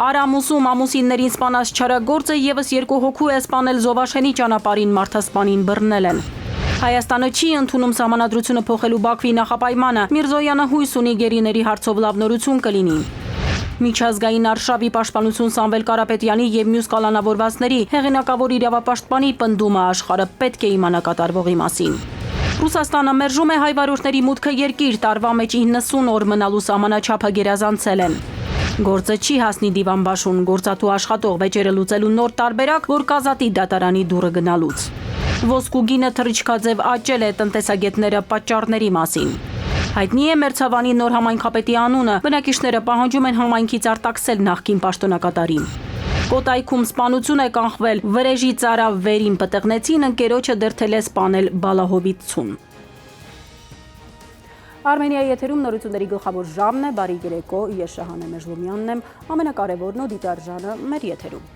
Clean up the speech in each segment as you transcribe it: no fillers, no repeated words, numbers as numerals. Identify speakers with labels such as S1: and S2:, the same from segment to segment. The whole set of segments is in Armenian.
S1: Արամուսում ամուսիններին սպանած չարագործը եւս 2 հոգու է սպանել Զովաշենի ճանապարհին մարդասպանին բռնել են։ Հայաստանը չի ընդունում սահմանադրությունը փոխելու Բաքվի նախապայմանը։ Միրզոյանը հույս ունի գերիների հարցով լավ նորություն կլինի։ Միջազգային արշավի պաշտպանություն Սամվել Կարապետյանի եւ մյուս կալանավորվածների հեղինակավոր իրավապաշտպանի պնդումը աշխարհը պետք է իմանա կատարվողի մասին։ Ռուսաստանը մերժում է հայ վարորդների մուտքը երկիր, տարվա մեջ 90 օր մնալու սահմանաչափը գերազանցել են։ Գործը չի հասնի դիվանբաշուն, գործատու աշխատող վեճերը լուծելու նոր տարբերակ, որ կազատի դատարանի դուռը գնալուց։ Ոսկու գինը թռիչքաձև աճել է, տնտեսագետները պատճառների մասին։ Հայտնի է Մերձավանի նոր համայնքապետի անունը, բնակիչները պահանջում են համայնքից արտաքսել նախկին պաշտոնակատարին։ Կոտայքում սպանություն է կանխվել, Վրեժի ծարավ վերին պտղնեցին, ընկերոջը դրդել է սպանել բալահովիցցուն։ Արմենիայի եթերում նորությունների գլխավոր ժամն է, բարի երեկո, ես Շահանե Մեժլումյանն եմ, ամենակարևորն ու դիտարժանը մեր եթերում։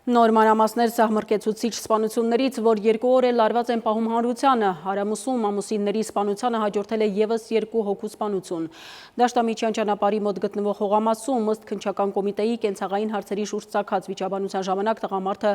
S1: Նոր մանրամասներ սահմռկեցուցիչ սպանություններից, որ 2 օր է լարված են պահում հանրությանը, Արամուսում ամուսինների սպանությանը հաջորդել է եւս 2 հոգու սպանություն։ Դաշտամիջյան ճանապարհի մոտ գտնվող հողամասում ըստ քննչական կոմիտեի կենցաղային հարցերի շուրջ ծագած վիճաբանության ժամանակ տղամարդը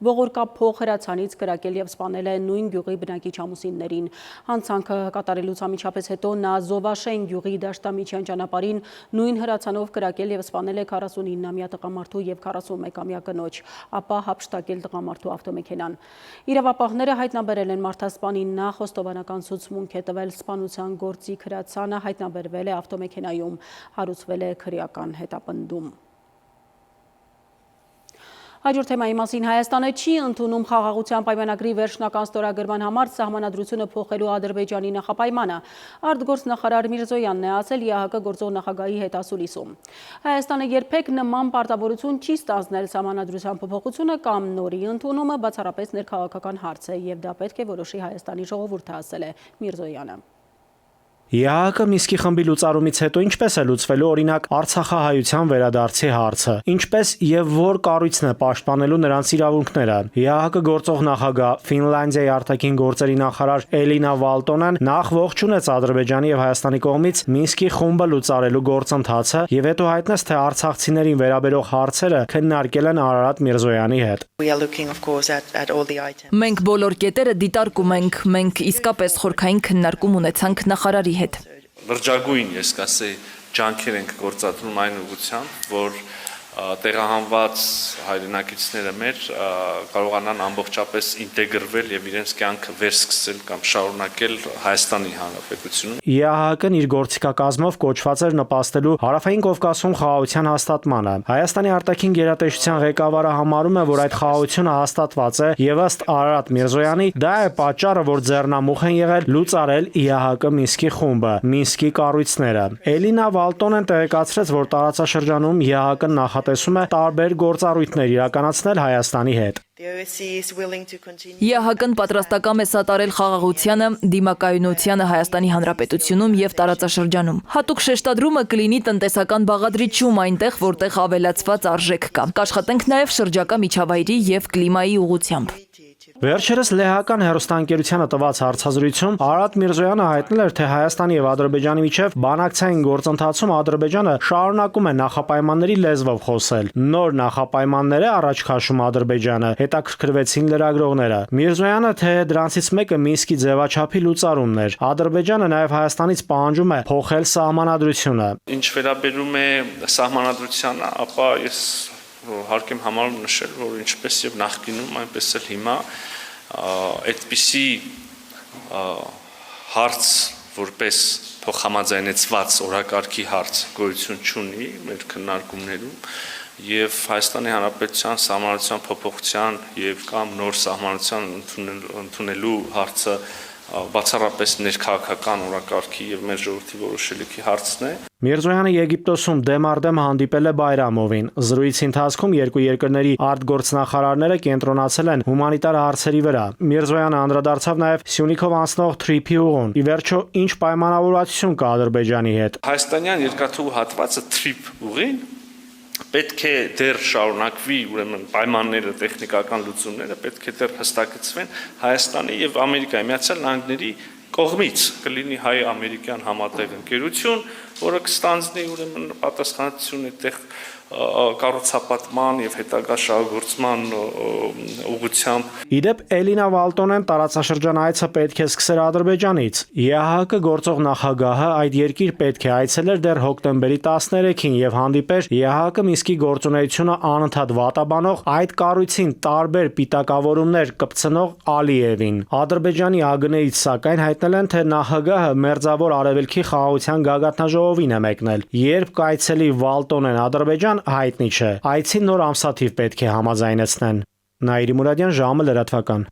S1: ողորկա փող հրացանից կրակել եւ սպանել է նույն գյուղի բնակիչ ամուսիններին։ Հանցանքը կատարելուց անմիջապես հետո նա Զովաշեն գյուղի դաշտամիջյան ճանապարհին նույն հրացանով կրակել եւ սպանել է 49-ամյա տղամարդու եւ 41-ամյա կնոջ, ապա հափշտակել տղամարդու ավտոմեքենան։ Իրավապահները հայտնաբերել են մարդասպանին, նա խոստովանական ցուցմունք է տվել, սպանության գործիք հրացանը հայտնաբերվել է ավտոմեքենայում, հարուցվել է քրեական հետապնդում։ Հաջորդ թեմայի մասին Հայաստանը չի ընդունում խաղաղության պայմանագրի վերջնական ստորագրման համար սահմանադրությունը փոխելու Ադրբեջանի նախապայմանը։ Արտգործնախարար Միրզոյանն է ասել ԵԱՀԿ գործող նախագահի հետ ասուլիսում։ Հայաստանը երբեք նման պարտավորություն չի ստանձնել, սահմանադրության փոփոխությունը կամ նորի ընդունումը բացառապես ներքաղաքական հարց է եւ դա պետք է որոշի Հայաստանի ժողովուրդը, ասել է Միրզոյանը։
S2: ԵԱՀԿ Միսկի խմբի լուծարումից հետո ինչպես է լուծվելու օրինակ Արցախահայության վերադարձի հարցը, ինչպես եւ որ կառույցն է պաշտպանելու նրանց իրավունքները։ ԵԱՀԿ գործող նախագահ Ֆինլանդիայի արտաքին գործերի նախարար Էլինա Վալտոնեն նախ ողջունեց Ադրբեջանի եւ Հայաստանի կողմից Միսկի խումբը լուծարելու գործընթացը եւ հետո հայտնեց, թե արցախցիներին վերաբերող հարցերը քննարկել են Արարատ Միրզոյանի հետ։
S3: Մենք բոլոր կետերը դիտարկում ենք, մենք իսկապես խորքային քննարկում ունեցանք նախարարի հետ։
S4: Լրջագույն, ես կասեի, ջանքեր ենք գործադրում այն ուղղությամբ, որ տեղահանված հայրենակիցները մեր կարողանան ամբողջապես ինտեգրվել եւ իրենց կյանքը վերսկսել կամ շարունակել Հայաստանի Հանրապետությունում։
S2: ԵԱՀԿ-ն իր գործիքակազմով կոչված էր նպաստելու Հարավային Կովկասում խաղաղության հաստատմանը։ Հայաստանի արտաքին գերատեսչության ղեկավարը համարում է, որ այդ խաղաղությունը հաստատված է եւ ըստ Արարատ Միրզոյանի դա է պատճառը, որ ձեռնամուխ են եղել լուծարել ԵԱՀԿ Միսկի խումբը, Միսկի կառույցները։ Էլինա Վալտոնեն տեղեկացրեց, որ տարածաշրջանում ԵԱՀԿ-ն տեսում է տարբեր գործառույթներ իրականացնել Հայաստանի հետ։
S3: ԵԱՀԿ-ն պատրաստակամ է սատարել խաղաղությանը, դիմակայունությանը Հայաստանի Հանրապետությունում եւ տարածաշրջանում։ Հատուկ շեշտադրումը կլինի տնտեսական բաղադրիչում այնտեղ, որտեղ ավելացված արժեք կա։ Կաշխատենք նաեւ շրջակա միջավայրի եւ կլիմայի ուղղությամբ։
S2: Վերջերս լեհական հեռուստաընկերությանը տված հարցազրույցում Արարատ Միրզոյանը հայտնել էր, թե Հայաստանի եւ Ադրբեջանի միջև բանակցային գործընթացում Ադրբեջանը շարունակում է նախապայմանների լեզվով խոսել։ Նոր նախապայմաններ է առաջ քաշում Ադրբեջանը, հետաքրքրվեցին լրագրողները։ Միրզոյանը, թե դրանցից մեկը Միսկի ձևաչափի լուծարումն էր։ Ադրբեջանը նաեւ Հայաստանից պահանջում է փոխել սահմանադրությունը։
S4: Ինչ վերաբերում է սահմանադրությանը, ապա ես հարկ եմ համարում նշել, որ ինչպես եւ նախկինում, այնպես էլ հիմա այդպիսի հարց որպես փոխհամաձայնեցված օրակարգի հարց գոյություն չունի մեր քննարկումներում եւ Հայաստանի Հանրապետության սահմանադրության փոփոխության եւ կամ նոր սահմանադրության ընդունելու հարցը բացառապես ներքաղաքական օրակարգի եւ մեր ժողովրդի որոշելիքի հարցն է։
S2: Միրզոյանը Եգիպտոսում դեմարդեմ հանդիպել է Բայրամովին։ Զրույցի ընթացքում երկու երկրների արտգործնախարարները կենտրոնացել են հումանիտար հարցերի վրա։ Միրզոյանը անդրադարձավ նաև Սյունիքով անցնող թրիփի ուղուն։ Ի վերջո, ինչ պայմանավորվածություն կա Ադրբեջանի հետ։
S4: Հայաստանյան երկաթուղու հատվածը թրիփ ուղին պետք է դեռ շարունակվի, ուրեմն պայմանները, տեխնիկական լուծումները պետք է դեռ հստակեցվեն Հայաստանի եւ Ամերիկայի Միացյալ Նահանգների կողմից, կլինի հայ-ամերիկյան համատեղ ընկերություն, որը կստանձնի ուրեմն պատասխանատվություն այդտեղ կառուցապատման եւ հետագա շահագործման ուղղությամբ։
S2: Իդեպ Էլինա Վալտոնեն տարածաշրջան այցը պետք է սկսեր Ադրբեջանից։ ԵԱՀԿ գործող նախագահը այդ երկիր պետք է այցելեր դեռ հոկտեմբերի 13-ին եւ հանդիպեր ԵԱՀԿ Մինսկի գործունեությունը անընդհատ վատաբանող այդ կառույցին տարբեր պիտակավորումներ կպցնող Ալիևին։ Ադրբեջանի ԱԳՆ-ից սակայն հայտնել են, թե նախագահը մերձավոր արևելքի խաղաղության գագաթնաժողովին է մեկնել։ Երբ կայցելի Վալտոնեն Ադրբեջան հայտնի չէ։ Այցին նոր ամսաթիվ պետք է համաձայնեցնեն։ Նաիրի Մուրադյան, ժամը լրատվական։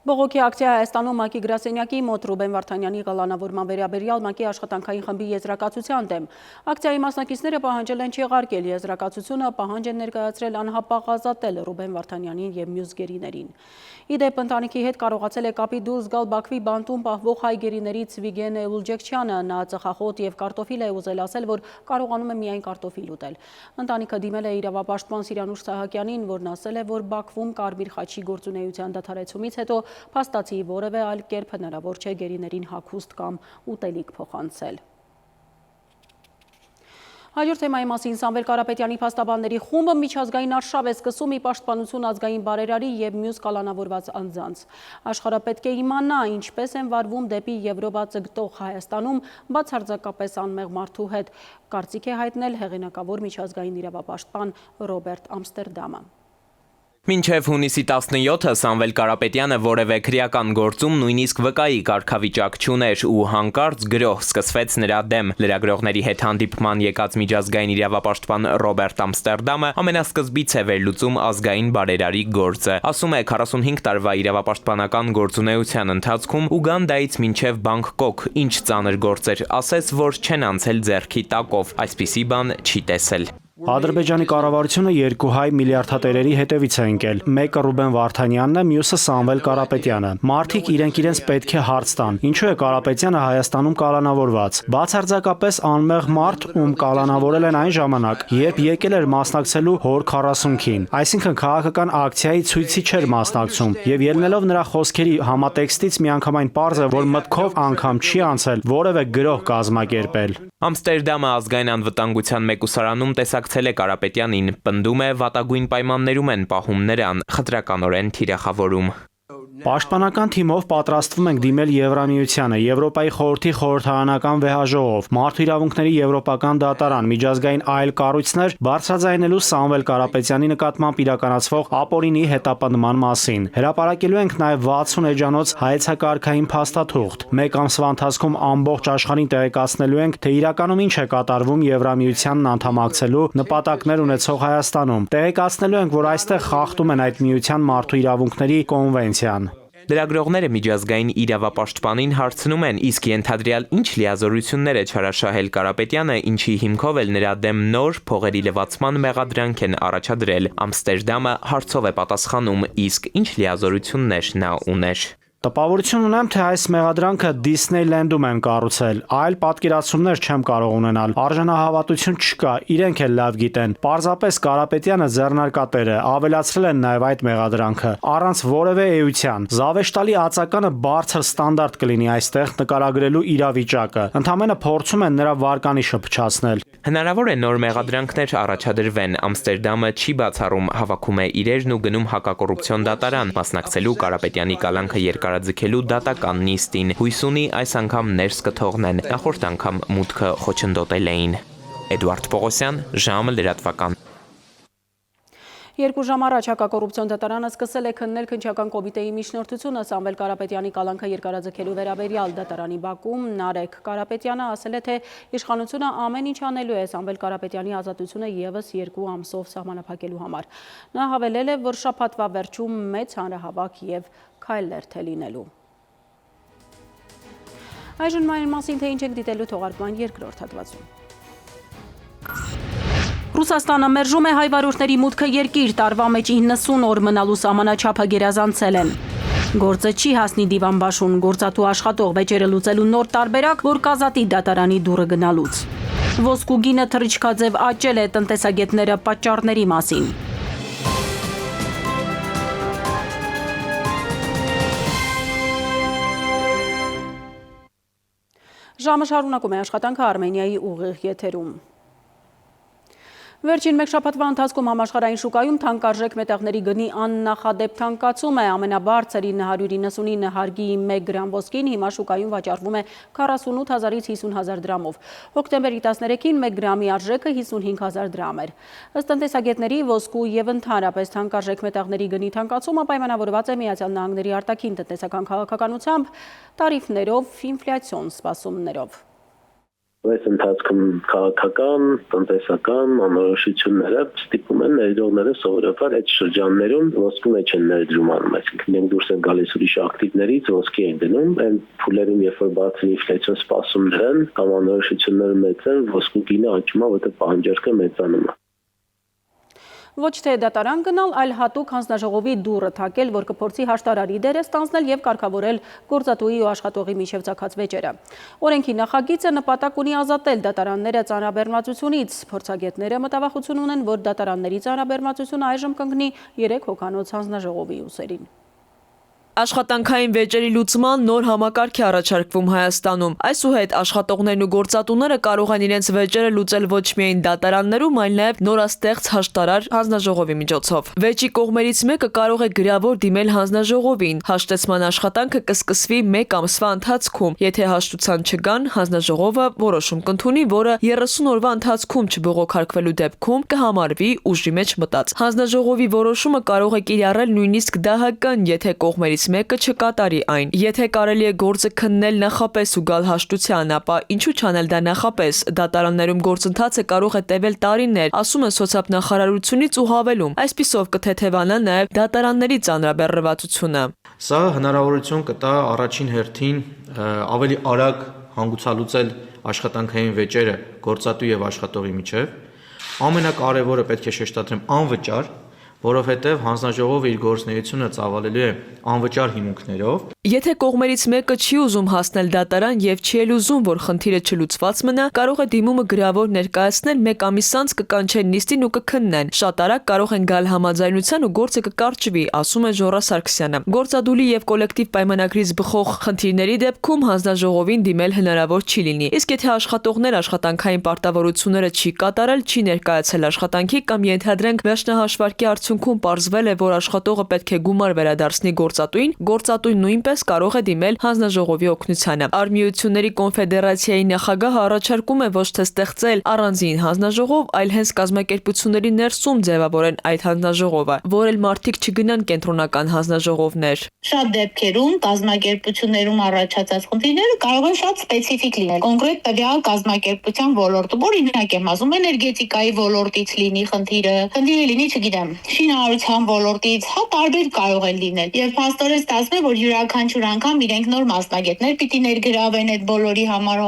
S1: Բողոքի ակցիա Հայաստանում ՄԱԿ-ի գրասենյակի մոտ Ռուբեն Վարդանյանի կալանավորման վերաբերյալ ՄԱԿ-ի աշխատանքային խմբի եզրակացության դեմ։ Ակցիայի մասնակիցները պահանջել են չեղարկել եզրակացությունը, պահանջ են ներկայացրել անհապաղ ազատել Ռուբեն Վարդանյանին եւ մյուս գերիներին։ Իդեպ ընտանիքի հետ կարողացել է կապի դուրս գալ Բաքվի բանտում պահվող հայ գերիներից Վիգեն Ուլջեքչյանը, նա ծխախոտ եւ կարտոֆիլ է ուզել ասել, որ կարողանում է միայն կարտոֆիլ ուտել։ Ընտանիքը դիմել է իրավապաշտպան Սիրանուշ Սահակյանին, որն ասել է, որ Բաքվում Կարմիր խաչի գործունեության դադարեցումից հետո փաստացի որևէ այլ կերպ հնարավոր չէ գերիներին հագուստ կամ ուտելիք փոխանցել։ Հաջորդ թեմայի մասին Սամվել Կարապետյանի փաստաբանների խումբը միջազգային արշավ է սկսում ի պաշտպանություն ազգային բարերարի եւ մյուս կալանավորված անձանց։ Աշխարհը պետք է իմանա, ինչպես են վարվում դեպի Եվրոպա ձգտող Հայաստանում բացարձակապես անմեղ մարդու հետ, կարծիք է հայտնել հեղինակավոր միջազգային իրավապաշտպան Ռոբերտ Ամստերդամը։
S5: Մինչև հունիսի 17-ը Սամվել Կարապետյանը որևէ քրեական գործում նույնիսկ վկայի կարգավիճակ չուներ ու հանկարծ գրոհ սկսվեց նրա դեմ։ Լրագրողների հետ հանդիպման եկած միջազգային իրավապաշտպան Ռոբերտ Ամստերդամը ամենասկզբից է վերլուծում ազգային բարերարի գործը։ Ասում է 45 տարվա իրավապաշտպանական գործունեության ընթացքում Ուգանդայից մինչև Բանգկոկ ինչ ծանր գործեր ասես, որ չեն անցել ձեռքի տակով, այսպիսի բան չի տեսել։
S2: Ադրբեջանի կառավարությունը երկու հայ միլիարդատերերի հետևից է ընկել։ Մեկը Ռուբեն Վարդանյանն է, մյուսը Սամվել Կարապետյանը։ Մարդիկ իրենց պետք է հարց տան։ Ինչու է Կարապետյանը Հայաստանում կալանավորված։ Բացարձակապես անմեղ մարդ, ում կալանավորել են այն ժամանակ, երբ եկել էր մասնակցելու հոր 40-ին։ Այսինքն քաղաքական ակցիայի ցույցի չէր մասնակցում։ Եվ ելնելով նրա խոսքերի համատեքստից միանգամայն պարզ է, որ մտքով անգամ չի անցել որևէ գրոհ կազմակերպել։
S5: Ամստերդամը ազգային անվտանգության մեկուսարանում տեսակցել է Կարապետյանին, պնդում է վատագույն պայմաններում են պահում նրան, խտրականորեն թիրախավորում։
S2: Պաշտպանական թիմով պատրաստվում ենք դիմել Եվրամիությանը, Եվրոպայի խորհրդի խորհրդարանական վեհաժողով, Մարդու իրավունքների եվրոպական դատարան, միջազգային այլ կառույցներ բարձրաձայնելու Սամվել Կարապետյանի նկատմամբ իրականացվող ապօրինի հետապնդման մասին։ Հրապարակելու ենք նաև 60 էջանոց հայեցակարգային փաստաթուղթ։ Մեկ ամսվա ընթացքում ամբողջ աշխարհին տեղեկացնելու ենք, թե իրականում ինչ է կատարվում Եվրամիությանն անդամակցելու նպատակներ ունեցող Հայաստանում։ Տեղեկացնելու ենք, որ այստեղ խախտում են այդ միության մարդու իրավունքների կոնվենցիան։
S5: Լրագրողները միջազգային իրավապաշտպանին հարցնում են, իսկ ենթադրյալ ինչ լիազորություններ է չարաշահել Կարապետյանը, ինչի հիմքով էլ նրա դեմ նոր փողերի լվացման մեղադրանք են առաջադրել։ Ամստերդամը հարցով է պատասխանում, իսկ ինչ լիազորություններ նա ուներ։
S2: Տպավորություն ունեմ, թե այս մեղադրանքը Դիսնեյլենդում են կառուցել, այլ պատկերացումներ չեմ կարող ունենալ, արժանահավատություն չկա, իրենք էլ լավ գիտեն, պարզապես Կարապետյանը ձեռնարկատեր է, ավելացրել են նաև այդ մեղադրանքը, առանց որևէ էության, զավեշտալի ածականը բարձր ստանդարտ կլինի այստեղ նկարագրելու իրավիճակը, ընդամենը փորձում են նրա վարկանիշը փչացնել։
S5: Հնարավոր է նոր մեղադրանքներ առաջադրվեն, Ամստերդամը չի բացառում, հավաքում է իրերն ու գնում հակակոռուպցիոն դատարան, մասնակցելու Կարապետյանի կալանքը երկարաձգելու դատական նիստին, հույս ունի այս անգամ ներս կթողնեն, նախորդ անգամ մուտքը խոչընդոտել էին։ Էդուարդ Պողոսյան, ժամը լրատվական։
S1: Երկու ժամ առաջ հակակոռուպցիոն դատարանը սկսել է քննել քննչական կոմիտեի միջնորդությունը Սամվել Կարապետյանի կալանքը երկարաձգելու վերաբերյալ դատարանի բակում Նարեկ Կարապետյանը ասել է, թե իշխանությունը ամեն ինչ անելու է Սամվել Կարապետյանի ազատությունը եւս 2 ամսով սահմանափակելու համար։ Նա հավելել է, որ շաբաթվա վերջում մեծ հանրահավաք եւ քայլեր թե լինելու։ Այժմ այն մասին, թե ինչ ենք դիտելու թողարկման երկրորդ հատվածում։ Ռուսաստանը մերժում է հայ վարորդների մուտքը երկիր, տարվա մեջ 90 օր մնալու սահմանաչափը գերազանցել են։ Գործը չի հասնի դիվանբաշուն, գործատու աշխատող վեճերը լուծելու նոր տարբերակ, որ կազատի դատարանի դուռը գնալուց։ Ոսկու գինը թռիչքաձև աճել է, տնտեսագետները պատճառների մասին։ Ժամը շարունակում է աշխատանքը Արմենիայի ուղիղ եթերում։ Վերջին մեկ շաբաթվա ընթացքում համաշխարհային շուկայում թանկարժեք մետաղների գնի աննախադեպ թանկացում է, ամենաբարձր 999 հարգի 1 գրամ ոսկին հիմա շուկայում վաճառվում է 48,000-ից 50,000 դրամով։ Հոկտեմբերի 13-ին 1 գրամի արժեքը 55,000 դրամ էր։ Ըստ տնտեսագետների ոսկու եւ ընդհանրապես թանկարժեք մետաղների գնի թանկացումը պայմանավորված է Միացյալ Նահանգների արտաքին տնտեսական քաղաքականությամբ, տարիֆներով, ինֆլյացիոն սպասումներով։
S6: Այս ընթացքում քաղաքական, տնտեսական անորոշությունները ստիպում են ներդրողները սովորաբար այդ շրջաններում ոսկու մեջ են ներդրում անում, այսինքն իրենք դուրս են գալիս ուրիշ ակտիվներից ոսկի են դնում, այն փուլերում երբ որ բացի ինֆլյացիոն սպասումներ են կամ անորոշությունները մեծ են, ոսկու գինը աճում է, որտեղ պահանջարկը մեծանում է։
S1: Ոչ թե դատարան գնալ, այլ հատուկ հանձնաժողովի դուռը թակել, որ կփորձի հաշտարարի դերը ստանձնել եւ կարգավորել գործատուի ու աշխատողի միջև ցակած վեճերը։ Օրենքի նախագիծը նպատակ ունի ազատել դատարանները ծանրաբեռնվածությունից։ Փորձագետները մտավախություն ունեն, որ դատարանների ծանրաբեռնվածությունը այժմ կընկնի 3 հոգանոց հանձնաժողովի ուսերին։
S3: Աշխատանքային վեճերի լուծման նոր համակարգ է առաջարկվում Հայաստանում։ Այսուհետ աշխատողներն ու գործատուները կարող են իրենց վեճերը լուծել ոչ միայն դատարաններում, այլ նաև նորաստեղծ հաշտարար հանձնաժողովի միջոցով։ Վեճի կողմերից մեկը կարող է գրավոր դիմել հանձնաժողովին։ Հաշտեցման աշխատանքը կսկսվի 1 ամսվա ընթացքում։ Եթե հաշտության չգան, հանձնաժողովը որոշում կընդունի, որը 30 օրվա ընթացքում չբողոքարկվելու դեպքում կհամարվի ուժի մեջ մտած։ Հանձնաժողովի որոշումը կարող է կիրառել նույնիսկ դահական, եթե կողմերից մեկը չկատարի այն։ Եթե կարելի է գործը քննել նախապես ու գալ հաշտության, ապա ինչու չանել դա նախապես։ Դատարաններում գործընթացը կարող է տևել տարիներ, ասում է սոցիալնախարարությունից ու հավելում։ Այսպիսով կթեթևանա նաև դատարանների ծանրաբեռնվածությունը։
S7: Սա հնարավորություն կտա առաջին հերթին ավելի արագ հանգուցալուծել աշխատանքային վեճերը գործատու եւ աշխատողի միջև։ Ամենակարևորը պետք է շեշտադրեմ անվճար, որովհետև հանձնաժողովը իր գործունեությունը ծավալելու է անվճար հիմունքներով։
S3: Եթե կողմերից մեկը չի ուզում հասնել դատարան եւ չի էլ ուզում, որ խնդիրը չլուծված մնա, կարող է դիմումը գրավոր ներկայացնել 1 ամիս անց կկանչեն նիստին ու կքննեն։ Շատ արագ կարող են գալ համաձայնության ու գործը կկարճվի, ասում է Ժորա Սարգսյանը։ Գործադուլի եւ կոլեկտիվ պայմանագրից բխող խնդիրների դեպքում հանձնաժողովին դիմել հնարավոր չի լինի։ Իսկ եթե աշխատողներ աշխատանքային պարտավորությունները չի կատարել, չի ներկայացել աշխատանքի կամ ենթադրենք վերջնահաշվարկի արդյունքում պարզվել է, որ աշխատողը պետք է գումար վերադարձնի գործատուին, գործատուին նույնպես կարող է դիմել հանձնաժողովի օգնությանը։ Արմիությունների կոնֆեդերացիայի նախագահը առաջարկում է ոչ թե ստեղծել առանձին հանձնաժողով, այլ հենց կազմակերպությունների ներսում ձևավորեն այդ հանձնաժողովը, որ էլ մարդիկ չգնան կենտրոնական հանձնաժողովներ։
S8: Շատ դեպքերում կազմակերպություններում առաջացած խնդիրները կարող են շատ սպეციფიկ լինել։ Կոնկրետ տվյալ կազմակերպության ոլորտում, օրինակ եմ ասում, էներգետիկայի ոլորտից լինի խնդիրը լինի, չգիտեմ, շինարարության ոլորտից, տարբեր կարող են լինել։ Եվ փաստորեն ստացվում է, որ յուրաքանչյուր անգամ իրենք նոր մասնագետներ պիտի ներգրավեն այդ բոլորի համար,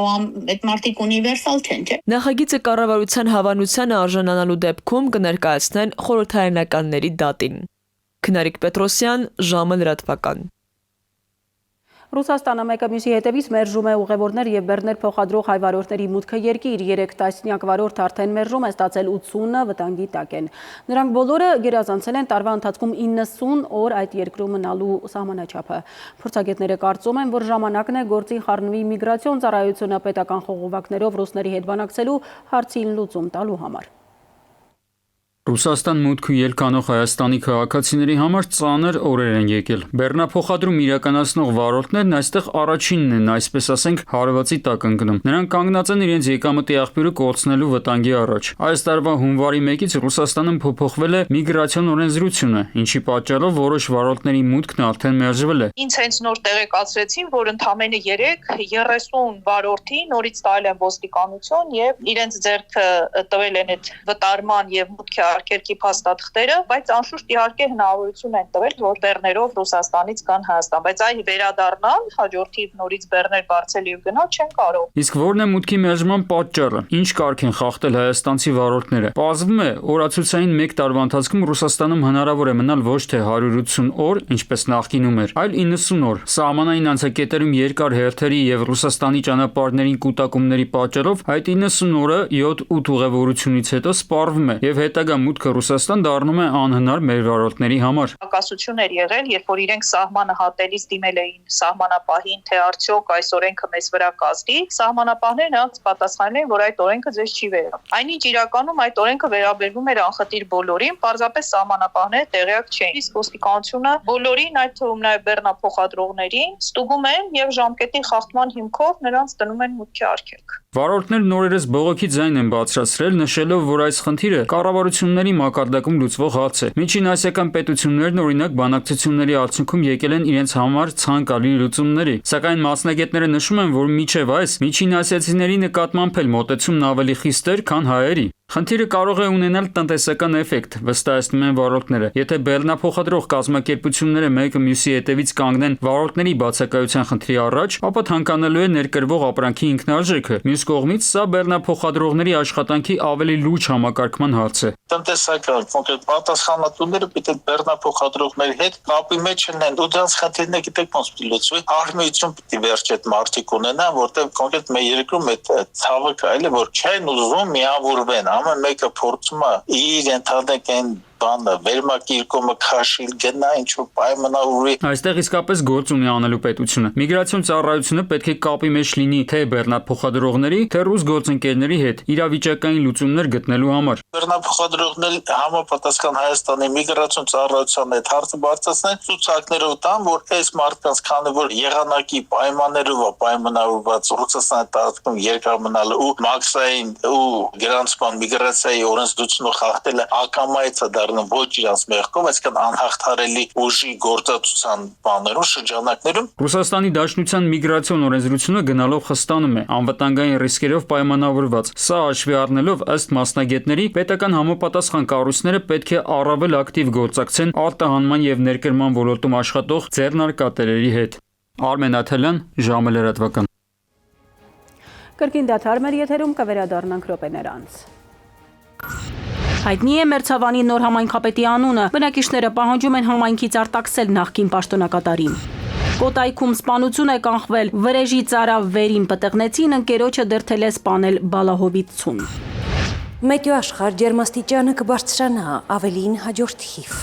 S8: այդ մարդիկ ունիվերսալ չեն, չէ՞։
S3: Նախագիծը կառավարության հավանությանը արժանանալու դեպքում կներկայացնեն խորհրդարանականների դատին։ Քնարիկ Պետրոսյան, ժամը լրատվական։
S1: Ռուսաստանը մեկը մյուսի հետևից մերժում է ուղևորներ եւ բեռներ փոխադրող հայ վարորդների մուտքը երկիր, 3 տասնյակ վարորդ արդեն մերժում է ստացել 80-ը վտանգի տակ են։ Նրանք բոլորը գերազանցել են տարվա ընթացքում 90 օր այդ երկրում մնալու սահմանաչափը։ Փորձագետները կարծում են, որ ժամանակն է գործի խառնվի միգրացիոն ծառայությունը պետական խողովակներով ռուսների հետ բանակցելու հարցին լուծում տալու համար։
S9: Ռուսաստան մուտք ու ելք անող Հայաստանի քաղաքացիների համար ծանր օրեր են եկել։ Բեռնափոխադրում իրականացնող վարորդներն այստեղ առաջինն են, այսպես ասենք, հարվածի տակ ընկնում։ Նրանք կանգնած են իրենց եկամտի աղբյուրը կորցնելու վտանգի առաջ։ Այս տարվա հունվարի 1-ից Ռուսաստանում փոփոխվել է միգրացիոն օրենսդրությունը, ինչի պատճառով որոշ վարորդների մուտքն արդեն մերժվել է։
S10: Ինձ հենց նոր տեղեկացրեցին, որ ընդամենը 30 վարորդի նորից տալ են ոստիկանություն եւ իրենց ձեռքը տվել են այդ վտարման եւ մուտքի արգելքի փաստաթղթերը, բայց անշուշտ իհարկե հնարավորություն են տվել, որ բեռներով Ռուսաստանից կան Հայաստան, բայց այ վերադառնալ հաջորդիվ նորից բեռներ բարձել եւ գնալ չեն կարող։
S9: Իսկ որն է մուտքի մերժման պատճառը։ Ինչ կարգ են խախտել հայաստանցի վարորդները։ Պարզվում է, օրացուցային 1 տարվա ընթացքում Ռուսաստանում հնարավոր է մնալ ոչ թե 180 օր, ինչպես նախկինում էր, այլ 90 օր։ Սահմանային անցակետերում երկար հերթերի եւ Ռուսաստանի ճանապարհներին կուտակումների պատճառով այդ 90 օրը 7-8 ուղևորությունից հետո սպառվում է եւ հետագա մուտքը Ռուսաստան դառնում է անհնար մեր վարորդների համար։
S10: Ակասություն էր եղել, երբ որ իրենք սահմանը հատելիս դիմել էին սահմանապահին, թե արդյոք այս օրենքը մեզ վրա կազդի, սահմանապահները նրանց պատասխանել էին, որ այդ օրենքը ձեզ չի վերաբերում։ Այնինչ իրականում այդ օրենքը վերաբերվում էր անխտիր բոլորին, պարզապես սահմանապահները տեղյակ չէին։ Իսկ ոստիկանությունը բոլորին, այդ թվում նաև բեռնափոխադրողներին, ստուգում են եւ ժամկետի խախտման հիմքով նրանց դնում են մուտքի արգելք։
S9: Վարորդներն օրերս բողոքի ձայն են բարձրացրել, նշելով, որ այս խնդիրը կառավարությունների մակարդակում լուծվող հարց է։ Միջին ասիական պետություններն օրինակ բանակցությունների արդյունքում եկել են իրենց համար ցանկալի լուծումների, սակայն մասնագետները նշում են, որ մինչև այս միջին ասիացիների նկատմամբ էլ մոտեցումն ավելի խիստ էր, քան հայերի։ Խնդիրը կարող է ունենալ տնտեսական էֆեկտ, վստահեցնում են վարորդները։ Եթե բեռնափոխադրող կազմակերպությունները մեկը մյուսի հետևից կանգնեն վարորդների բացակայության խնդրի առաջ, ապա թանկանալու է ներկրվող ապրանքի ինքնարժեքը։ Մյուս կողմից սա բեռնափոխադրողների աշխատանքի ավելի լուրջ համակարգման հարց է։
S11: Տնտեսական կոնկրետ պատասխանատուները պետք է բեռնափոխադրողների հետ կապի մեջ լինեն, ու դրանց խնդիրները գիտեք ոնց պիտի լուծվի։ Արմիություն պիտի վերջ այդ մարտիկ ունենան, որտեղ կոնկրետ մեր երկրում այդ ցավը կայել է, որ չեն ուզում միավորվեն, ամեն մեկը փորձում է իր ընդհանրեն այն բանը վերմակիրկումը քաշիլ գնա ինչ-որ պայմանավորի։
S9: Այստեղ իսկապես գործ ունի անելու պետությունը։ Միգրացիոն ծառայությունը պետք է կապի մեջ լինի թե բեռնափոխադրողների, թե ռուս գործընկերների հետ իրավիճակային լուծումներ գտնելու համար։
S11: Բեռնափոխադրողների համապատասխան Հայաստանի միգրացիոն ծառայության հետ հարցը բարձրացնեն, ցուցակներով տան, որ այս մարդկանց քանի որ եղանակի պայմաններով պայմանավորված Ռուսաստանի տարածքում երկար մնալը ու մաքսային ու գրանցման միգրացիայի օրենսդրությունը խախտելը ակամայից է դառնում ոչ իրանց մեղքով, այսինքն անհաղթարելի ուժի գործածության բաներում շրջանակներում։
S9: Ռուսաստանի Դաշնության միգրացիոն օրենսդրությունը գնալով խստանում է, անվտանգային ռիսկերով պայմանավորված։ Սա հաշվի առնելով ըստ մասնագետների, պետական համապատասխան կառույցները պետք է առավել ակտիվ գործակցեն արտահանման եւ ներկրման ոլորտում աշխատող ձեռնարկատերերի հետ։ Արմեն Աթելյան, ժամը լրատվական։
S1: Կրկին դադարմեր եթերում կվերադառնանք րոպեներ անց։ Հայտնի է Մերձավանի նոր համայնքապետի անունը, բնակիչները պահանջում են համայնքից արտաքսել նախկին պաշտոնակատարին։ Կոտայքում սպանություն է կանխվել, Վրեժի ծարավ վերին պտղնեցին, ընկերոջը դրդել է սպանել բալահովիցուն։
S12: Մեթեո աշխարհ ջերմաստիճանը կբարձրանա, ավելին հաջորդ հիվ։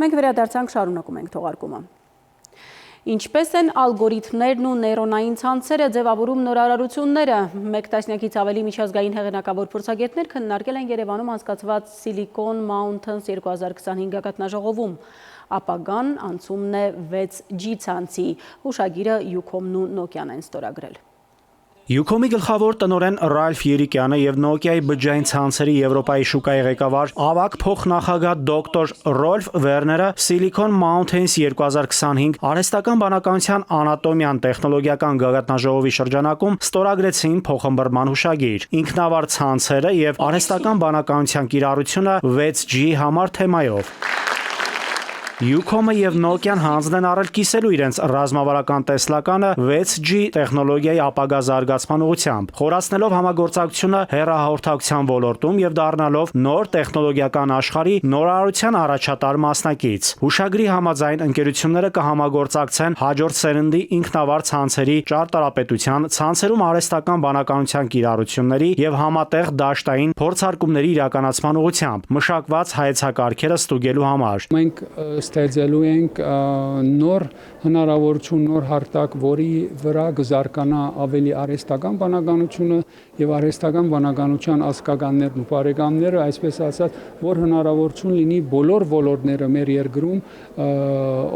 S1: Մենք վերադարձանք, շարունակում ենք թողարկումը։ Ինչպես են ալգորիթմներն ու նեյրոնային ցանցերը ձևավորում նորարարությունները, մեկ տասնյակից ավելի միջազգային հեղինակավոր փորձագետներ քննարկել են Երևանում անցկացված Silicon Mountains 2025 գագաթնաժողովում։ Ապագան անցումն է 6G ցանցի, հուշագիրը Ucom-ն ու Nokia-ն են ստորագրել։
S2: Ucom-ի գլխավոր տնօրեն Ռալֆ Երիկյանը եւ Nokia-ի բջջային ցանցերի Եվրոպայի շուկայի ղեկավար ավագ փոխնախագահ դոկտոր Ռոլֆ Վերները Silicon Mountains 2025 արհեստական բանականության անատոմիան տեխնոլոգիական գագաթնաժողովի շրջանակում ստորագրեցին փոխըմբռնման հուշագիր։ Ինքնավար ցանցերը եւ արհեստական բանականության կիրառությունը 6G համար թեմայով։ Ucom-ը եւ Nokia-ն հանձն են առել կիսելու իրենց ռազմավարական տեսլականը 6G տեխնոլոգիայի ապագա զարգացման ուղղությամբ, խորացնելով համագործակցությունը հեռահաղորդակցության ոլորտում եւ դառնալով նոր տեխնոլոգիական աշխարհի նորարարության առաջատար մասնակից։ Հուշագրի համաձայն ընկերությունները կհամագործակցեն հաջորդ սերնդի ինքնավար ցանցերի ճարտարապետության, ցանցերում արհեստական բանականության կիրառությունների եւ համատեղ դաշտային փորձարկումների իրականացման ուղղությամբ մշակված հայեցակարգերը ստուգելու համար։
S13: Մենք ստեղծելու ենք նոր հնարավորություն, նոր հարթակ, որի վրա կզարգանա ավելի արհեստական բանականությունը եւ արհեստական բանականության ազգականներն ու բարեկամները, այսպես ասած, որ հնարավորություն լինի բոլոր ոլորտները մեր երկրում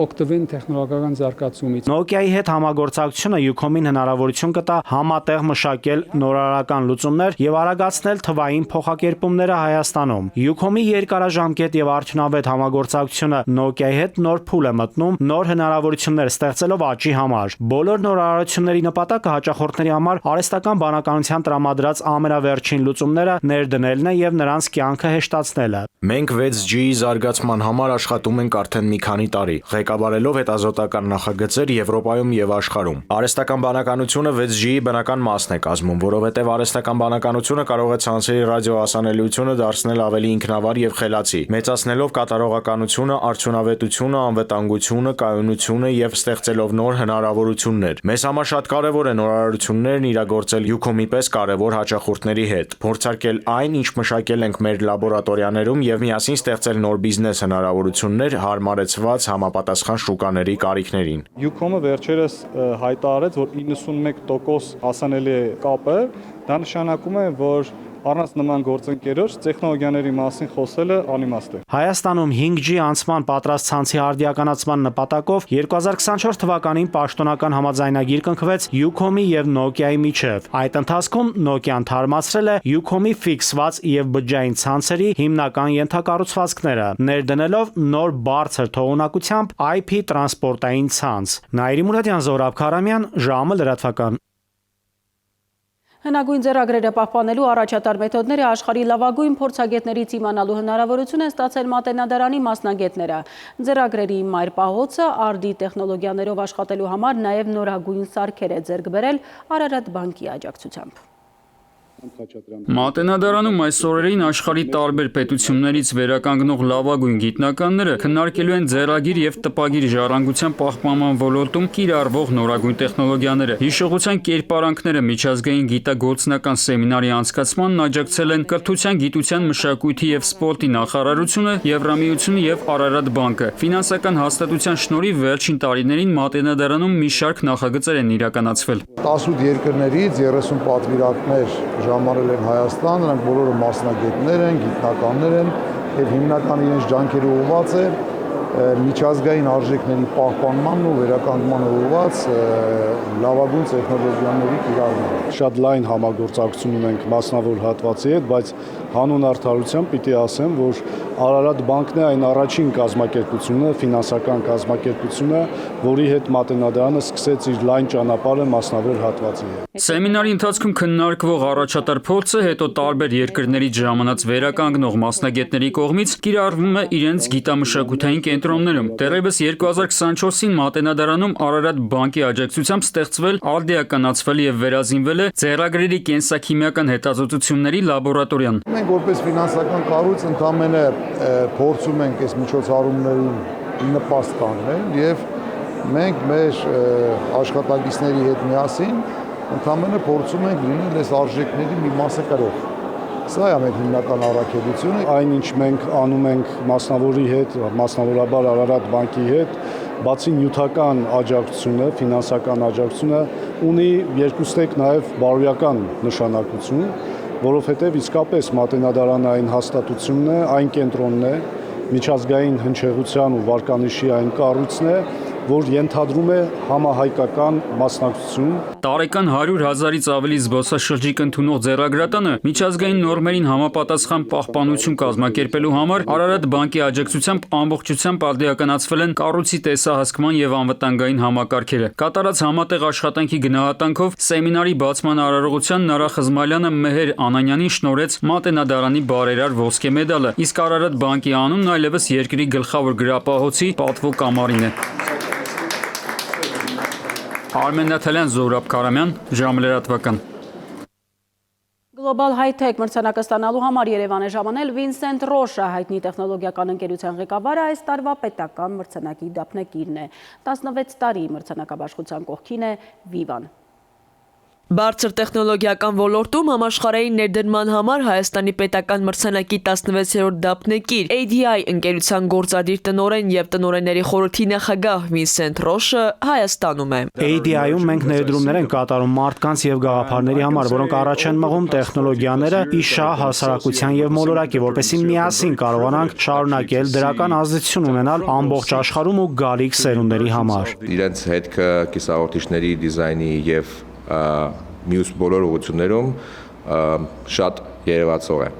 S13: օգտվեն տեխնոլոգիական զարգացումից։
S2: Nokia-ի հետ համագործակցությունը Ucom-ին հնարավորություն կտա համատեղ մշակել նորարարական լուծումներ եւ արագացնել թվային փոխակերպումները Հայաստանում։ Ucom-ի երկարաժամկետ եւ արդյունավետ համագործակցությունը Nokia Nokia-ի հետ նոր փուլ է մտնում, նոր հնարավորություններ ստեղծելով աճի համար։ Բոլոր նոր արարությունների նպատակը հաճախորդների համար արհեստական բանականության տրամադրած ամենավերջին լուծումները ներդնելն է եւ նրանց կյանքը հեշտացնելը։
S14: Մենք 6G-ի զարգացման համար աշխատում ենք արդեն մի քանի տարի, ղեկավարելով հետազոտական նախագծեր Եվրոպայում եւ աշխարհում։ Արհեստական բանականությունը 6G-ի բնական մասն է կազմում, որովհետեւ արհեստական բանականությունը կարող է ցանցերի ռադիոհասանելիությունը դարձնել ավելի ինքնավար եւ խելացի, մեծացնելով կատարողականությունը, արդյունավետությունը, անվտանգությունը, կայունությունը եւ ստեղծելով նոր հնարավորություններ։ Մեզ համար շատ կարեւոր է նորարարություններն իրագործել Ucom-ի պես կարեւոր հաճախորդների հետ, փորձարկել այն, ինչ մշակել ենք մեր լաբորատորիաներում եւ միասին ստեղծել նոր բիզնես հնարավորություններ հարմարեցված համապատասխան շուկաների կարիքներին։
S15: Ucom-ը վերջերս հայտարարեց, որ 91% հասանելի է կապը, դա նշանակում է, որ առանց նման գործընկերոջ տեխնոլոգիաների մասին խոսելը անիմաստ է։
S2: Հայաստանում 5G անցման պատրաստ ցանցի արդիականացման նպատակով 2024 թվականին պաշտոնական համաձայնագիր կնքվեց Ucom-ի եւ Nokia-ի միջև։ Այդ ընթացքում Nokia-ն թարմացրել է Ucom-ի ֆիքսված եւ բջջային ցանցերի հիմնական ենթակառուցվածքները, ներդնելով նոր բարձր թողունակությամբ IP տրանսպորտային ցանց։ Նաիրի Մուրադյան, Զորաբ Քարամյան, ժամը լրատվական։
S1: Հնագույն ձեռագրերը պահպանելու առաջատար մեթոդները աշխարհի լավագույն փորձագետներից իմանալու հնարավորություն են ստացել Մատենադարանի մասնագետները։ Ձեռագրերի մայր պահոցը արդի տեխնոլոգիաներով աշխատելու համար նաև նորագույն սարքեր է ձեռք բերել Արարատ բանկի աջակցությամբ։
S9: Մատենադարանում այս օրերին աշխարհի տարբեր պետություններից վերականգնող լավագույն գիտնականները քննարկելու են ձեռագիր եւ տպագիր ժառանգության պահպանման ոլորտում կիրառվող նորագույն տեխնոլոգիաները։ Հիշողության կերպարանքները միջազգային գիտագործնական սեմինարի անցկացմանն աջակցել են Կրթության, գիտության, մշակույթի եւ սպորտի նախարարությունը, Եվրամիությունը եւ Արարատ բանկը։ Ֆինանսական հաստատության շնորհիվ վերջին տարիներին Մատենադարանում մի շարք նախագծեր են իրականացվել։
S16: 18 երկրներից 30 պատվիրակներ ժամանել են Հայաստան, նրանք բոլորը մասնագետներ են, գիտնականներ են եւ հիմնական իրենց ջանքերը ուղղված է միջազգային արժեքների պահպանմանն ու վերականգնմանը ուղղված լավագույն տեխնոլոգիաների կիրառմանը։ Շատ լայն համագործակցություն ունենք մասնավոր հատվածի հետ, բայց հանուն արդարության պիտի ասեմ, որ Արարատ բանկն է այն առաջին կազմակերպությունը, ֆինանսական կազմակերպությունը, որի հետ Մատենադարանը սկսեց իր լայն ճանապարհը մասնավոր հատվածի հետ։
S9: Սեմինարի ընթացքում քննարկվող առաջատար փորձը հետո տարբեր երկրներից ժամանած վերականգնող մասնագետների կողմից կիրառվում է իրենց գիտամշակութային կենտրոններում։ Դեռևս 2024-ին Մատենադարանում Արարատ բանկի աջակցությամբ ստեղծվել, արդիականացվել եւ վերազինվել է ձեռագրերի կենսաքիմիական հետազոտությունների լաբորատորիան։
S16: Մենք որպես ֆինանսական կառույց ընդամենը փորձում ենք այս միջոցառումներին նպաստ կանգնել եւ մենք մեր աշխատակիցների հետ միասին ընդամենը փորձում ենք լինել այս արժեքների մի մասը կրող։ Սա է մեր հիմնական առաքելությունը։
S13: Այն ինչ մենք անում ենք մասնավորի հետ, մասնավորաբար Արարատ բանկի հետ, բացի նյութական աջակցությունը, ֆինանսական աջակցությունը, ունի երկուստեք նաև բարոյական նշանակություն, որովհետև իսկապես Մատենադարանը այն հաստատությունն է, այն կենտրոնն է, միջազգային հնչեղության ու վարկանիշի այն կառույցն է, որ ենթադրում է համահայկական մասնակցություն։
S9: Տարեկան 100,000-ից ավելի զբոսաշրջիկ ընդունող ձեռագրատանը միջազգային նորմերին համապատասխան պահպանություն կազմակերպելու համար Արարատ բանկի աջակցությամբ ամբողջությամբ արդիականացվել են կառույցի տեսահասկման եւ անվտանգային համակարգերը։ Կատարած համատեղ աշխատանքի գնահատանքով սեմինարի բացման արարողության Նարա Խզմալյանը Մեհեր Անանյանին շնորհեց Մատենադարանի բարերար ոսկե մեդալը, իսկ Արարատ բանկի անունն այլևս երկրի գլխավոր գրապահոցի պատվո կամարին է։ Արմեն Նաթալյան, Զորաբ Քարամյան, ժամը լրատվական։
S1: Global High-Tech մրցանակը ստանալու համար Երևան է ժամանել Վինսենտ Ռոշը, հայտնի տեխնոլոգիական ընկերության ղեկավարը, այս տարվա պետական մրցանակի դափնեկիրն է։ 16 տարի մրցանակաբաշխության կողքին է Վիվան։
S17: Բարձր տեխնոլոգիական ոլորտում համաշխարհային ներդրման համար Հայաստանի պետական մրցանակի 16-րդ դափնեկիր ADI ընկերության գործադիր տնօրեն եւ տնօրենների խորհրդի նախագահ Վինսենտ Ռոշը Հայաստանում է։
S2: ADI-ում մենք ներդրումներ ենք կատարում մարդկանց եւ գաղափարների համար, որոնք առաջ են մղում տեխնոլոգիաները իշահ հասարակության եւ մոլորակի, որպեսզի միասին կարողանանք շարունակել դրական ազդեցություն ունենալ ամբողջ աշխարհում ու գալիք սերունդների համար։
S18: Իրենց հետքը կիսաղորդիչների դիզայնի եւ մյուս բոլոր ուղղություններում շատ երևացող է։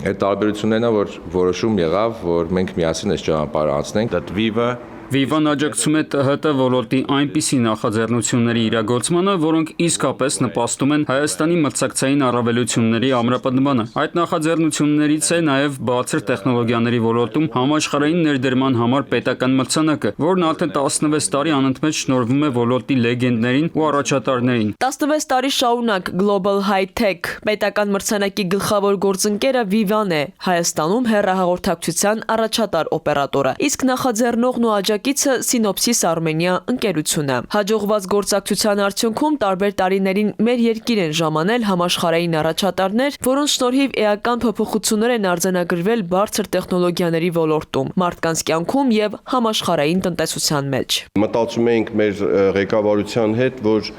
S18: Այդ տարբերություններն է, որ որոշում եղավ, որ մենք միասին այս ճանապարհը անցնենք, that Viva
S9: Vivan աջակցում է ՏՀՏ ոլորտի այնպիսի նախաձեռնությունների իրագործմանը, որոնք իսկապես նպաստում են Հայաստանի մրցակցային առավելությունների ամրապնդմանը։ Այդ նախաձեռնություններից է նաև բարձր տեխնոլոգիաների ոլորտում համաշխարհային ներդրման համար պետական մրցանակը, որն արդեն 16 տարի անընդմեջ շնորհվում է ոլորտի լեգենդներին ու առաջատարներին։
S17: 16 տարի շարունակ Global High Tech պետական մրցանակի գլխավոր գործընկերը Vivan է, Հայաստանում հեռահաղորդակցության առաջատար օպերատորը, իսկ նախաձեռնողն ու աջակիցը Synopsys Armenia ընկերությունը։ Հաջողված գործակցության արդյունքում տարբեր տարիներին մեր երկիր են ժամանել համաշխարհային առաջատարներ, որոնց շնորհիվ էական փոփոխություններ են արձանագրվել բարձր տեխնոլոգիաների ոլորտում, մարդկանց կյանքում եւ համաշխարհային տնտեսության մեջ։
S19: Մտածում էինք մեր ղեկավարության հետ, որ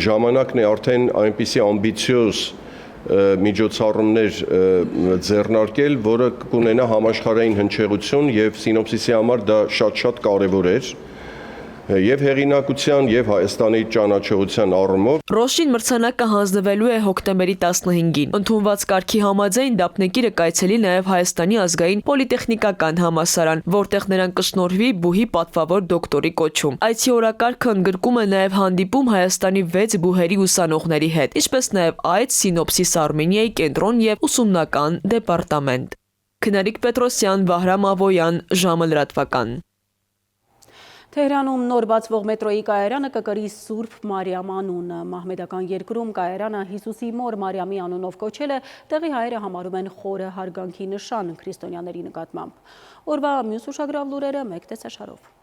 S19: ժամանակն է արդեն այնպիսի ամբիցիոզ միջոցառումներ ձեռնարկել, որը կունենա համաշխարհային հնչեղություն եւ Synopsys-ի համար դա շատ կարեւոր էր եւ հեղինակության եւ Հայաստանի ճանաչողության առումով։
S17: Ռոշին մրցանակը հանձնվելու է հոկտեմբերի 15-ին։ Ընդունված կարգի համաձայն դափնեկիրը կայցելի նաեւ Հայաստանի ազգային պոլիտեխնիկական համալսարան, որտեղ նրան կշնորհվի բուհի պատվավոր դոկտորի կոչում։ Այցի օրակարգը ընդգրկում է նաեւ հանդիպում Հայաստանի 6 բուհերի ուսանողների հետ, ինչպես նաեւ այդ Synopsys Armenia-ի կենտրոն եւ ուսումնական դեպարտամենտ։ Քնարիկ Պետրոսյան, Վահրամ Ավոյան, ժամը լրատվական։
S1: Թեհրանում նոր բացվող մետրոյի կայարանը կկրի Սուրբ Մարիամ անունը։ Մահմեդական երկրում կայարանը Հիսուսի մոր Մարիամի անունով կոչել է, տեղի հայերը համարում են խորը հարգանքի նշան քրիստոնյաների նկատմամբ։ Օրվա մյուս ուշագրավ լուրերը մեկ տեսաշարով։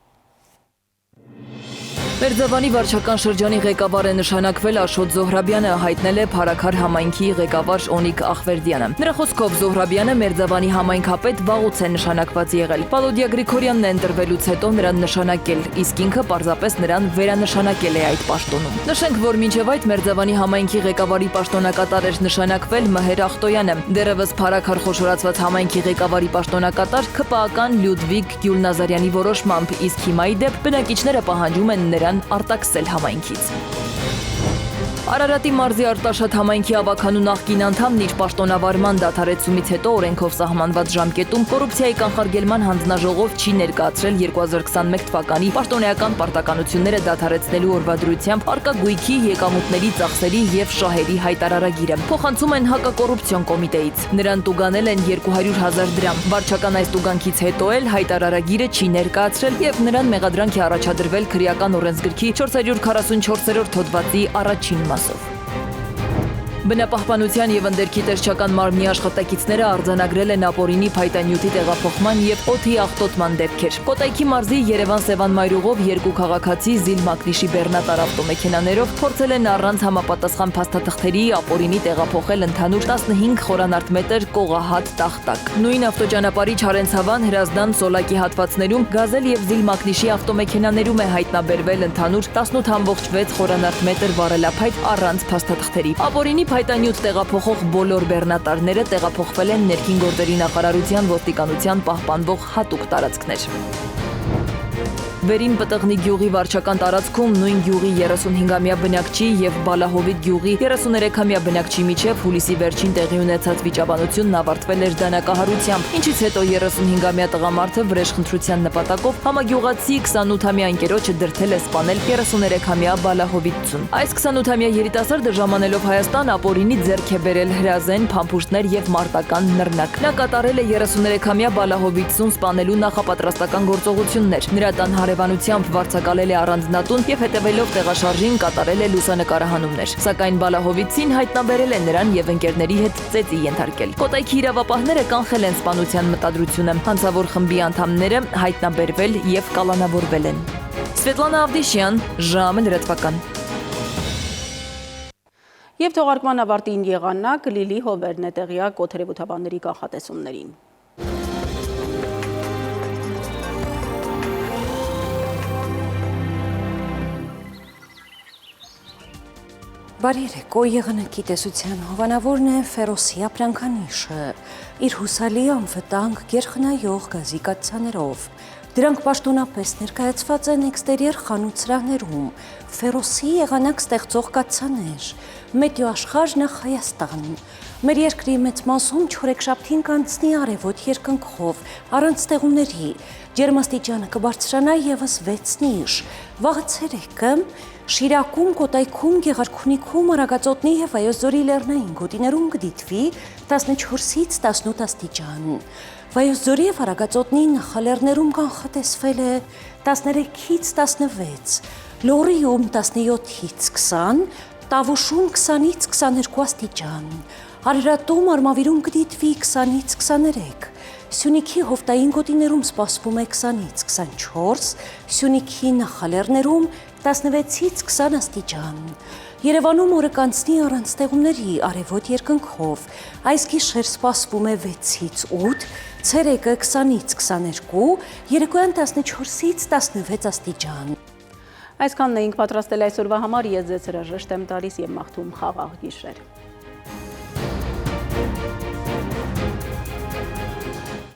S3: Մերձավանի վարչական շրջանի ղեկավար է նշանակվել Աշոտ Զոհրաբյանը, հայտնել է Փարաքար համայնքի ղեկավար Օնիկ Ախվերդյանը։ Նրա խոսքով Զոհրաբյանը Մերձավանի համայնքապետ վաղուց է նշանակված եղել։ Վալոդիա Գրիգորյանն է ընտրվելուց հետո նրան նշանակել, իսկ ինքը պարզապես նրան վերանշանակել է այդ պաշտոնում։ Նշենք, որ մինչև այդ Մերձավանի համայնքի ղեկավարի պաշտոնակատար էր նշանակվել Մհեր Ախտոյանը։ Դեռևս Փարաքար խոշորացված համայնքի ղեկավարի պաշտոնակատար ՔՊԱ-կան Լյուդվիգ Գյուլնազարյանի որոշմամբ, իսկ հիմա ի դեպ բնակիչները պահանջում են նրան արտաքսել համայնքից։ Արարատի մարզի Արտաշատ համայնքի ավականու նախկին անդամն իր պաշտոնավարման դադարեցումից հետո օրենքով սահմանված ժամկետում կոռուպցիայի կանխարգելման հանձնաժողով չի ներկայացրել 2021 թվականի պաշտոնեական պարտականությունները դադարեցնելու օրվա դրությամբ արկա գույքի, եկամուտների, ծախսերի եւ շահերի հայտարարագիրը։ Փոխանցում են հակակոռուպցիոն կոմիտեից։ Նրան տուգանել են 200,000 դրամ։ Վարչական այս տուգանքից հետո էլ հայտարարագիրը չի ներկայացրել եւ նրան մեղադրանք է առաջադրվել քրեական օրենսգրքի 444-րդ հոդվածի առաջին մասով։ Բնապահպանության եւ ընդերքի տեսչական մարմնի աշխատակիցները արձանագրել են ապօրինի փայտանյութի տեղափոխման եւ օդի աղտոտման դեպքեր։ Կոտայքի մարզի Երևան-Սևան մայրուղով երկու քաղաքացի Զիլ Մակնիշի բեռնատար ավտոմեքենաներով փորձել են առանց համապատասխան փաստաթղթերի ապօրինի տեղափոխել ընդհանուր 15 խորանարդ մետր կողահատ տախտակ։ Նույն ավտոճանապարհի Չարենցավան, Հրազդան, Սոլակի հատվածներում Գազել եւ Զիլ Մակնիշի ավտոմեքենաներում է հայտնաբերվել ընդհանուր 18.6 խորանարդ մետր վառելափայտ առանց փաստաթղթերի։ Ապօրինի փայտանյութ տեղափոխող բոլոր բեռնատարները տեղափոխվել են ներքին գործերի նախարարության ոստիկանության պահպանվող հատուկ տարածքներ։ Վերին Պտղնի գյուղի վարչական տարածքում նույն գյուղի 35-ամյա բնակչի եւ Բալահովիտ գյուղի 33-ամյա բնակչի միջև հուլիսի վերջին տեղի ունեցած վիճաբանությունն ավարտվել էր դանակահարությամբ, ինչից հետո 35-ամյա տղամարդը վրեժխնդրության նպատակով համագյուղացի 28-ամյա ընկերոջը դրդել է սպանել 33-ամյա Բալահովիցուն։ Այս 28-ամյա երիտասարդը ժամանելով Հայաստան ապօրինի ձեռք է բերել հրազեն, փամփուշտներ եւ մարտական նռնակ։ Նա կատարել է 33-ամյա Բալահովիցուն սպանելու նախապատրաստական գործողություններ։ Նրա տան հարևանությամբ վարձակալել է առանձնատուն եւ հետևելով տեղաշարժին կատարել է լուսանկարահանումներ։ Սակայն Բալահովիցին հայտնաբերել է նրան եւ ընկերների հետ ծեծի ենթարկել։ Կոտայքի իրավապահները կանխել են սպանության մտադրությունը։ Հանցավոր խմբի անդամները հայտնաբերվել եւ կալանավորվել են։ Սվետլանա Ավդիշյան, ժամը լրատվական։
S1: Եվ թողարկման ավարտին եղանակ Լիլի Հովերն է տեղյակ օդերևութաբանների կանխատեսումներին։
S12: Բարերեկո եղանակի տեսության հովանավորն է Ֆերոսի ապրանքանիշը, իր հուսալի անվտանգ գերխնայող գազի կաթսաներով, Դրանք պաշտոնապես ներկայացված են էքստերիեր խանութ սրահներում, Ֆերոսի եղանակ ստեղծող կաթսաներ, Մետեո աշխարհ նախ Հայաստան։ Մեր երկրի մեծ մասում չորեքշաբթին կանցնի արևոտ երկնքով, առանց ստեղումների, ջերմաստիճանը կբարձրանա եւս 6 նիշ։ Վաղը ցերեկը Շիրակում, Կոտայքում, Գեղարքունիքում, Արագածոտնի եւ Վայոց-Ձորի լեռնային գոտիներում կդիտվի 14-ից 18 աստիճան։ Վայոց-Ձորի եւ Արագածոտնի նախալեռներում կանխատեսվել է 13-ից 16, Լոռիում 17-ից 20, Տավուշում 20-ից 22 աստիճան, Արարատում, Արմավիրում կդիտվի 20-ից 23, Սյունիքի հովտային գոտիներում սպասվում է 20-ից 24, Սյունիքի նախալեռներում 16-ից 20 աստիճան։ Երևանում օրը կանցնի առանց ստեղումների, արևոտ երկնքով։ Այս գիշեր սպասվում է 6-ից 8, ցերեկը 20-ից 22, երեկոյան 14-ից 16 աստիճան։
S1: Այսքանն էինք պատրաստել այսօրվա համար, ես ձեզ հրաժեշտ եմ տալիս եւ մաղթում խաղաղ գիշեր։